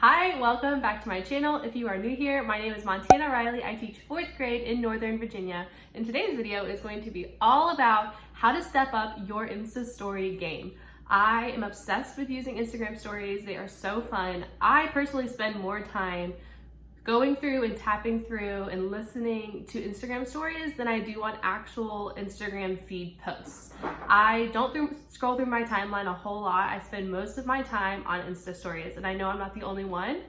Hi, welcome back to my channel. If you are new here, my name is Montana Riley. I teach 4th grade in Northern Virginia, and today's video is going to be all about how to step up your Insta story game. I am obsessed with using Instagram stories. They are so fun. I personally spend more time going through and tapping through and listening to Instagram stories than I do on actual Instagram feed posts. I don't scroll through my timeline a whole lot. I spend most of my time on Insta stories, and I know I'm not the only one.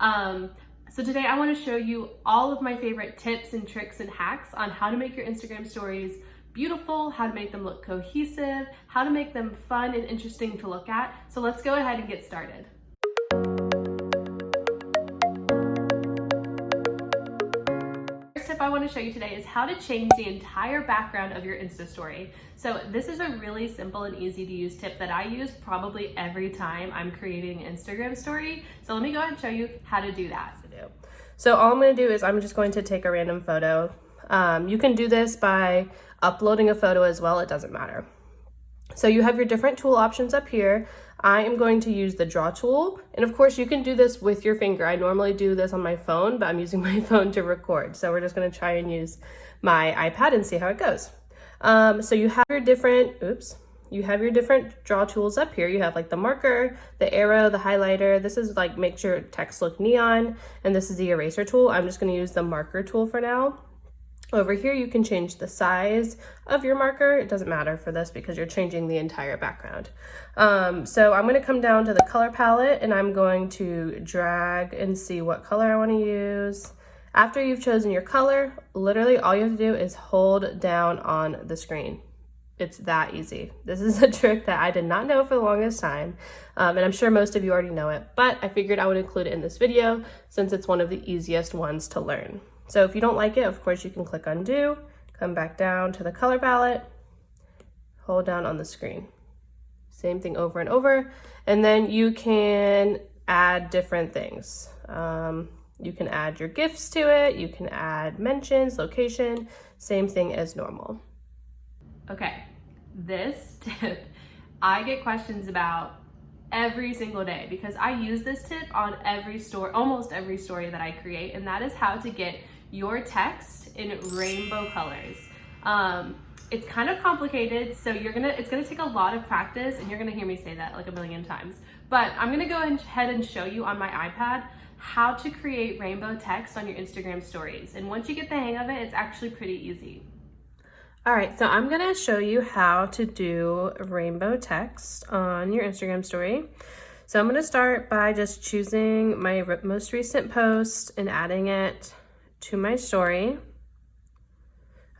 So today I want to show you all of my favorite tips and tricks and hacks on how to make your Instagram stories beautiful, how to make them look cohesive, how to make them fun and interesting to look at. So let's go ahead and get started. Tip I want to show you today is how to change the entire background of your Insta story. So this is a really simple and easy to use tip that I use probably every time I'm creating an Instagram story. So let me go ahead and show you how to do that. So all I'm going to do is I'm just going to take a random photo. You can do this by uploading a photo as well, it doesn't matter. So you have your different tool options up here. I am going to use the draw tool. And of course you can do this with your finger. I normally do this on my phone, but I'm using my phone to record. So we're just gonna try and use my iPad and see how it goes. So you have your different draw tools up here. You have like the marker, the arrow, the highlighter. This is like makes your text look neon. And this is the eraser tool. I'm just gonna use the marker tool for now. Over here, you can change the size of your marker. It doesn't matter for this because you're changing the entire background. So I'm going to come down to the color palette and I'm going to drag and see what color I want to use. After you've chosen your color, literally all you have to do is hold down on the screen. It's that easy. This is a trick that I did not know for the longest time, and I'm sure most of you already know it, but I figured I would include it in this video since it's one of the easiest ones to learn. So if you don't like it, of course you can click undo, come back down to the color palette, hold down on the screen. Same thing over and over. And then you can add different things. You can add your GIFs to it. You can add mentions, location, same thing as normal. Okay, this tip I get questions about every single day because I use this tip on every story, almost every story that I create, and that is how to get your text in rainbow colors. It's kind of complicated, so it's gonna take a lot of practice, and you're gonna hear me say that like a million times. But I'm gonna go ahead and show you on my iPad how to create rainbow text on your Instagram stories. And once you get the hang of it, it's actually pretty easy. All right, so I'm gonna show you how to do rainbow text on your Instagram story. So I'm gonna start by just choosing my most recent post and adding it to my story.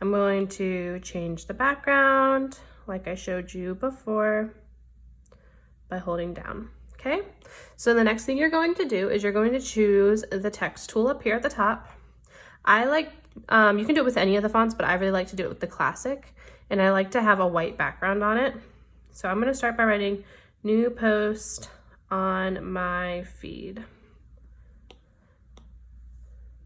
I'm going to change the background like I showed you before by holding down, okay? So the next thing you're going to do is you're going to choose the text tool up here at the top. You can do it with any of the fonts, but I really like to do it with the classic, and I like to have a white background on it. So I'm gonna start by writing new post on my feed.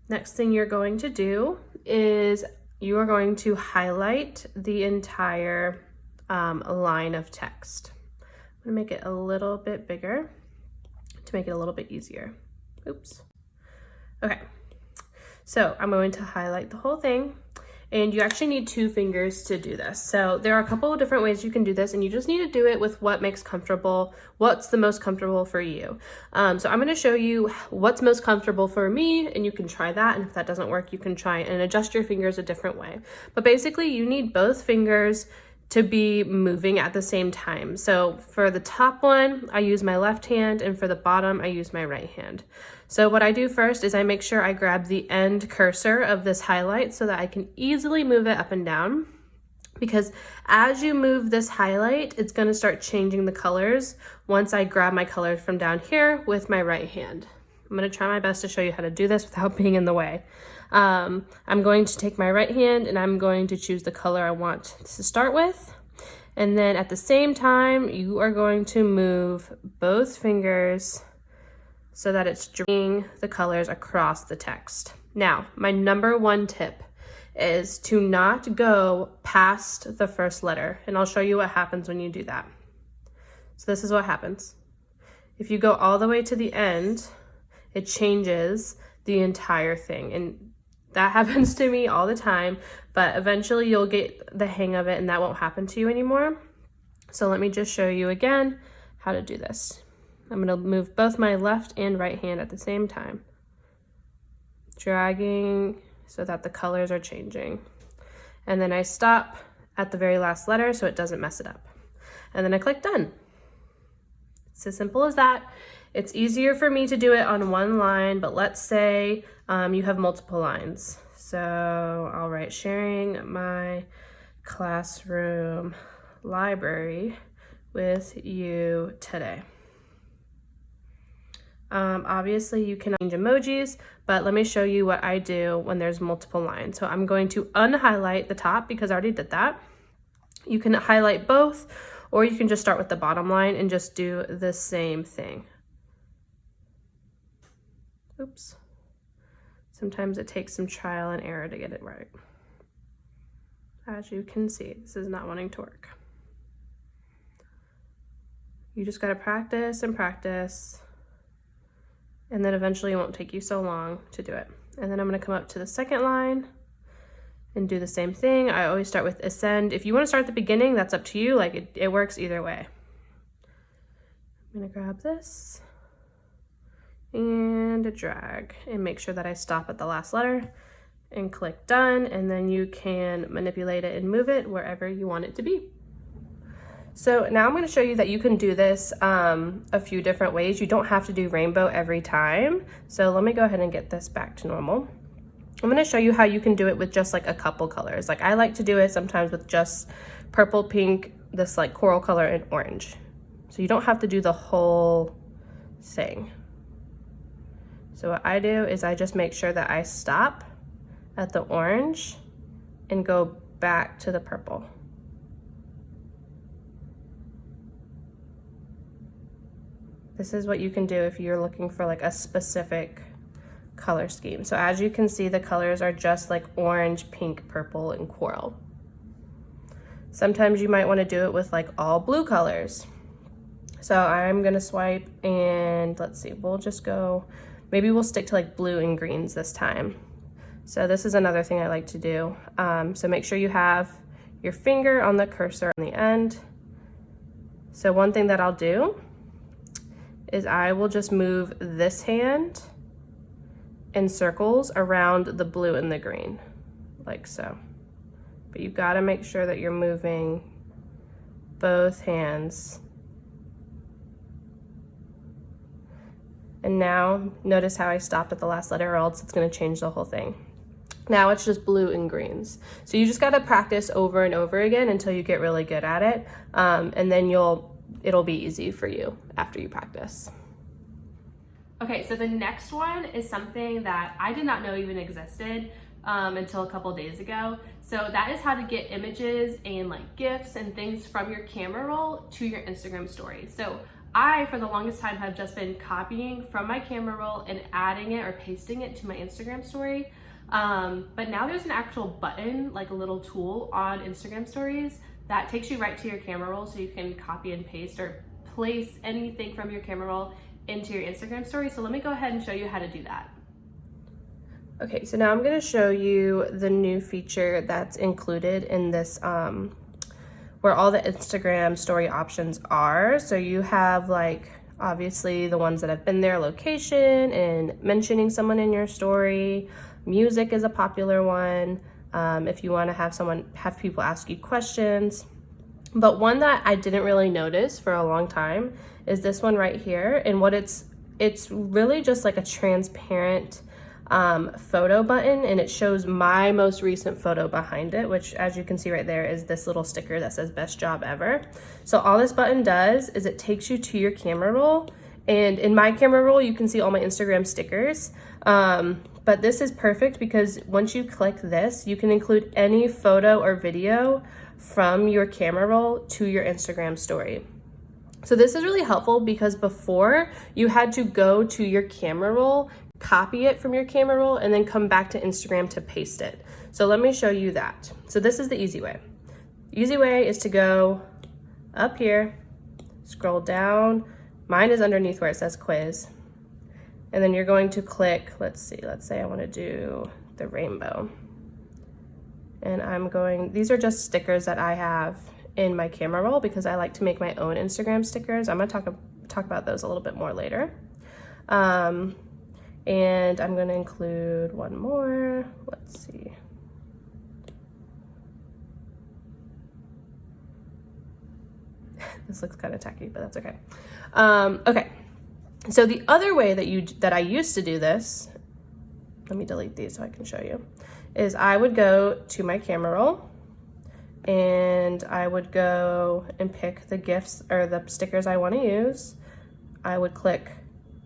Next thing you're going to do is you are going to highlight the entire line of text. I'm gonna make it a little bit bigger to make it a little bit easier. Oops. Okay. So I'm going to highlight the whole thing, and you actually need 2 fingers to do this. So there are a couple of different ways you can do this, and you just need to do it with what's the most comfortable for you. So I'm gonna show you what's most comfortable for me, and you can try that, and if that doesn't work, you can try and adjust your fingers a different way. But basically you need both fingers to be moving at the same time. So for the top one, I use my left hand, and for the bottom, I use my right hand. So what I do first is I make sure I grab the end cursor of this highlight so that I can easily move it up and down. Because as you move this highlight, it's gonna start changing the colors once I grab my colors from down here with my right hand. I'm gonna try my best to show you how to do this without being in the way. I'm going to take my right hand and I'm going to choose the color I want to start with. And then at the same time, you are going to move both fingers so that it's drawing the colors across the text. Now, my number 1 tip is to not go past the first letter, and I'll show you what happens when you do that. So this is what happens. If you go all the way to the end, it changes the entire thing. And that happens to me all the time, but eventually you'll get the hang of it and that won't happen to you anymore. So let me just show you again how to do this. I'm gonna move both my left and right hand at the same time, dragging so that the colors are changing. And then I stop at the very last letter so it doesn't mess it up. And then I click done. It's as simple as that. It's easier for me to do it on one line, but let's say you have multiple lines. So I'll write sharing my classroom library with you today. Obviously you can change emojis, but let me show you what I do when there's multiple lines. So I'm going to unhighlight the top because I already did that. You can highlight both, or you can just start with the bottom line and just do the same thing. Oops. Sometimes it takes some trial and error to get it right. As you can see, this is not wanting to work. You just gotta practice and practice, and then eventually it won't take you so long to do it. And then I'm gonna come up to the second line and do the same thing. I always start with ascend. If you wanna start at the beginning, that's up to you. Like it works either way. I'm gonna grab this and a drag and make sure that I stop at the last letter and click done, and then you can manipulate it and move it wherever you want it to be. So now I'm going to show you that you can do this a few different ways. You don't have to do rainbow every time. So let me go ahead and get this back to normal. I'm going to show you how you can do it with just like a couple colors. Like I like to do it sometimes with just purple, pink, this like coral color, and orange. So you don't have to do the whole thing. So what I do is I just make sure that I stop at the orange and go back to the purple. This is what you can do if you're looking for like a specific color scheme. So as you can see, the colors are just like orange, pink, purple, and coral. Sometimes you might want to do it with like all blue colors. So I'm gonna swipe and let's see, we'll just go, maybe we'll stick to like blue and greens this time. So this is another thing I like to do. So make sure you have your finger on the cursor on the end. So one thing that I'll do is I will just move this hand in circles around the blue and the green, like so. But you've got to make sure that you're moving both hands. And now notice how I stopped at the last letter, or else it's going to change the whole thing. Now it's just blue and greens. So you just got to practice over and over again until you get really good at it. And then it'll be easy for you after you practice. Okay, so the next one is something that I did not know even existed until a couple days ago. So that is how to get images and like GIFs and things from your camera roll to your Instagram story. So I, for the longest time, have just been copying from my camera roll and adding it or pasting it to my Instagram story. But now there's an actual button, like a little tool on Instagram stories that takes you right to your camera roll, so you can copy and paste or place anything from your camera roll into your Instagram story. So let me go ahead and show you how to do that. Okay, so now I'm going to show you the new feature that's included in this, where all the Instagram story options are. So you have like, obviously the ones that have been there, location and mentioning someone in your story. Music is a popular one. If you want to have people ask you questions. But one that I didn't really notice for a long time is this one right here. And what it's really just like a transparent photo button, and it shows my most recent photo behind it, which as you can see right there is this little sticker that says best job ever. So all this button does is it takes you to your camera roll, and in my camera roll you can see all my Instagram stickers. But this is perfect because once you click this, you can include any photo or video from your camera roll to your Instagram story. So this is really helpful because before you had to go to your camera roll, copy it from your camera roll, and then come back to Instagram to paste it. So let me show you that. So this is the easy way. The easy way is to go up here, scroll down. Mine is underneath where it says quiz. And then you're going to click, let's say I want to do the rainbow. And these are just stickers that I have in my camera roll because I like to make my own Instagram stickers. I'm going to talk about those a little bit more later. And I'm going to include one more. Let's see. This looks kind of tacky, but that's okay. Okay. So the other way that I used to do this, let me delete these so I can show you, is I would go to my camera roll and I would go and pick the GIFs or the stickers I want to use. I would click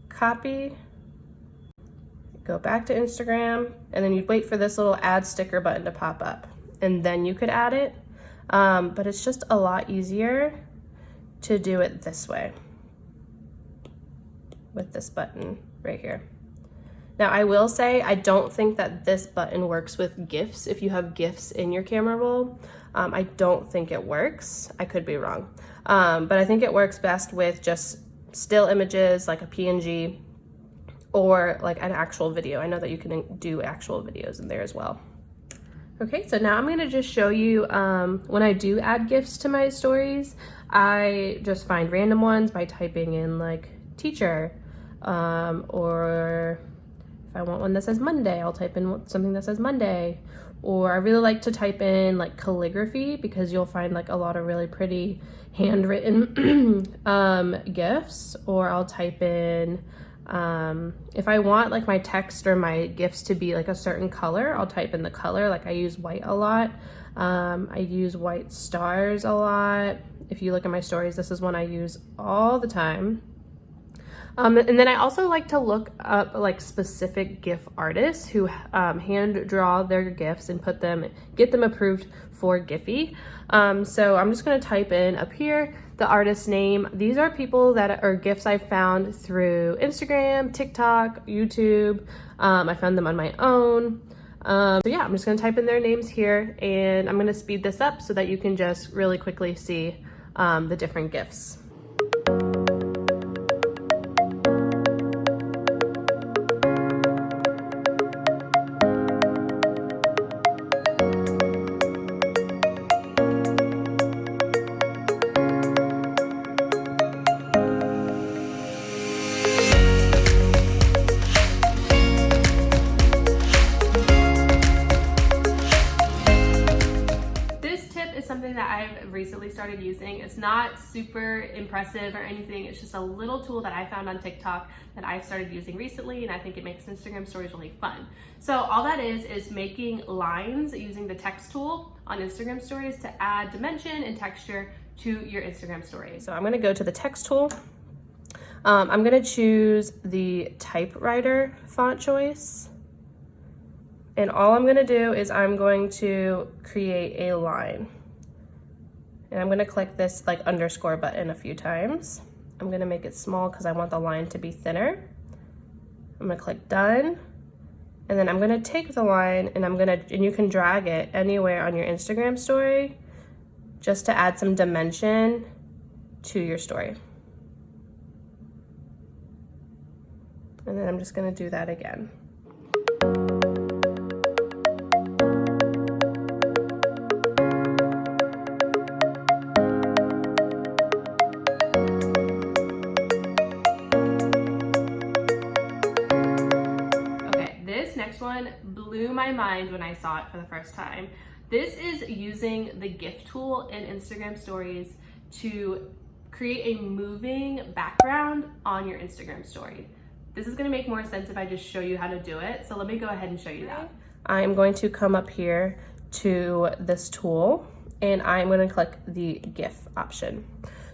copy, go back to Instagram, and then you'd wait for this little add sticker button to pop up, and then you could add it. But it's just a lot easier to do it this way with this button right here. Now I will say I don't think that this button works with GIFs. If you have GIFs in your camera roll, I don't think it works. I could be wrong, but I think it works best with just still images like a PNG or like an actual video. I know that you can do actual videos in there as well. Okay, so now I'm gonna just show you when I do add GIFs to my stories, I just find random ones by typing in like teacher, or if I want one that says Monday, I'll type in something that says Monday. Or I really like to type in like calligraphy because you'll find like a lot of really pretty handwritten GIFs. Or I'll type in, if I want like my text or my GIFs to be like a certain color, I'll type in the color. Like I use white a lot. I use white stars a lot. If you look at my stories, this is one I use all the time. And then I also like to look up like specific GIF artists who hand draw their GIFs and get them approved for Giphy. So I'm just gonna type in up here the artist's name. These are people that are GIFs I found through Instagram, TikTok, YouTube. I found them on my own. So yeah, I'm just gonna type in their names here, and I'm gonna speed this up so that you can just really quickly see the different GIFs. Something that I've recently started using. It's not super impressive or anything. It's just a little tool that I found on TikTok that I've started using recently, and I think it makes Instagram stories really fun. So all that is making lines using the text tool on Instagram stories to add dimension and texture to your Instagram stories. So I'm gonna go to the text tool. I'm gonna choose the typewriter font choice. And all I'm gonna do is I'm going to create a line. And I'm gonna click this like underscore button a few times. I'm gonna make it small because I want the line to be thinner. I'm gonna click done. And then I'm gonna take the line and you can drag it anywhere on your Instagram story just to add some dimension to your story. And then I'm just gonna do that again. Next one blew my mind when I saw it for the first time. This is using the Gif tool in Instagram stories to create a moving background on your Instagram story. This is going to make more sense if I just show you how to do it. So let me go ahead and show you that. I'm going to come up here to this tool and I'm going to click the GIF option.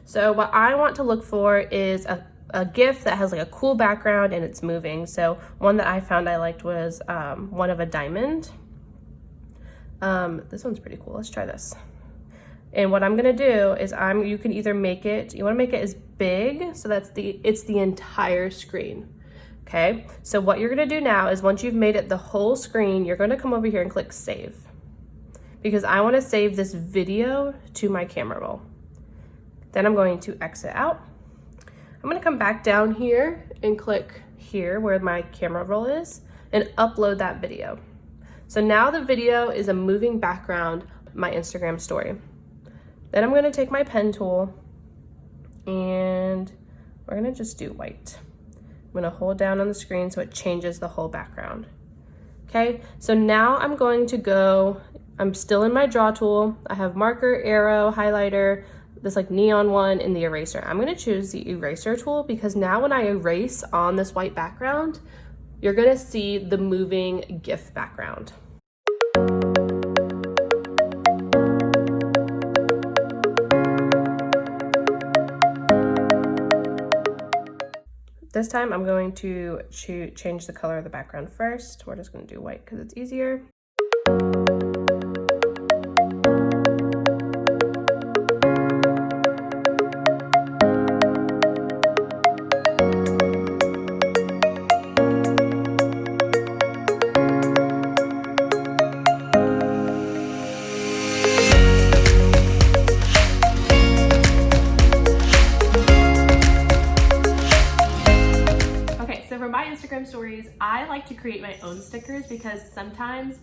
So what I want to look for is a GIF that has like a cool background and it's moving. So one that I found I liked was one of a diamond. This one's pretty cool. Let's try this. And what I'm gonna do is you can either you wanna make it as big so it's the entire screen. Okay, so what you're gonna do now is once you've made it the whole screen, you're gonna come over here and click save. Because I wanna save this video to my camera roll. Then I'm going to exit out. I'm gonna come back down here and click here where my camera roll is and upload that video. So now the video is a moving background, my Instagram story. Then I'm gonna take my pen tool and we're gonna just do white. I'm gonna hold down on the screen so it changes the whole background. Okay, so now I'm going to go, I'm still in my draw tool. I have marker, arrow, highlighter, this like neon one, and the eraser. I'm gonna choose the eraser tool because now when I erase on this white background, you're gonna see the moving GIF background. This time I'm going to change the color of the background first. We're just gonna do white because it's easier. For my Instagram stories, I like to create my own stickers because sometimes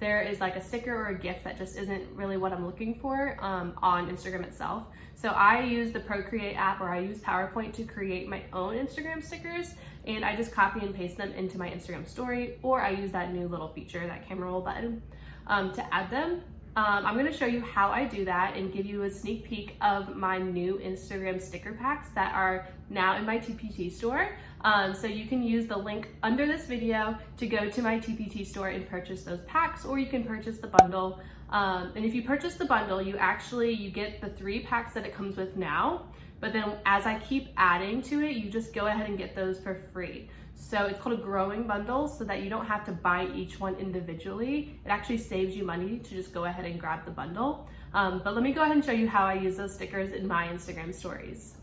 there is like a sticker or a GIF that just isn't really what I'm looking for on Instagram itself. So I use the Procreate app or I use PowerPoint to create my own Instagram stickers, and I just copy and paste them into my Instagram story, or I use that new little feature, that camera roll button, to add them. I'm going to show you how I do that and give you a sneak peek of my new Instagram sticker packs that are now in my TPT store. So you can use the link under this video to go to my TPT store and purchase those packs, or you can purchase the bundle. And if you purchase the bundle, you get the 3 packs that it comes with now, but then as I keep adding to it, you just go ahead and get those for free. So it's called a growing bundle so that you don't have to buy each one individually. It actually saves you money to just go ahead and grab the bundle. But let me go ahead and show you how I use those stickers in my Instagram stories.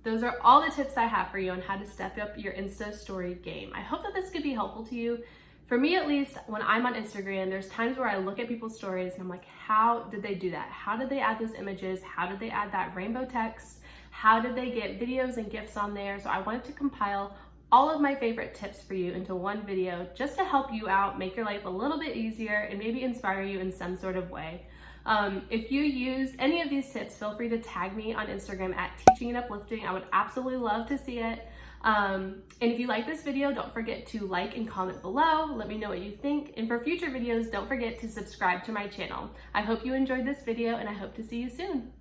Those are all the tips I have for you on how to step up your Insta story game. I hope that this could be helpful to you. For me, at least, when I'm on Instagram, there's times where I look at people's stories and I'm like, how did they do that? How did they add those images? How did they add that rainbow text? How did they get videos and GIFs on there? So I wanted to compile all of my favorite tips for you into one video just to help you out, make your life a little bit easier, and maybe inspire you in some sort of way. If you use any of these tips, feel free to tag me on Instagram at Teaching and Uplifting. I would absolutely love to see it. And if you like this video, don't forget to like and comment below. Let me know what you think. And for future videos, don't forget to subscribe to my channel. I hope you enjoyed this video and I hope to see you soon.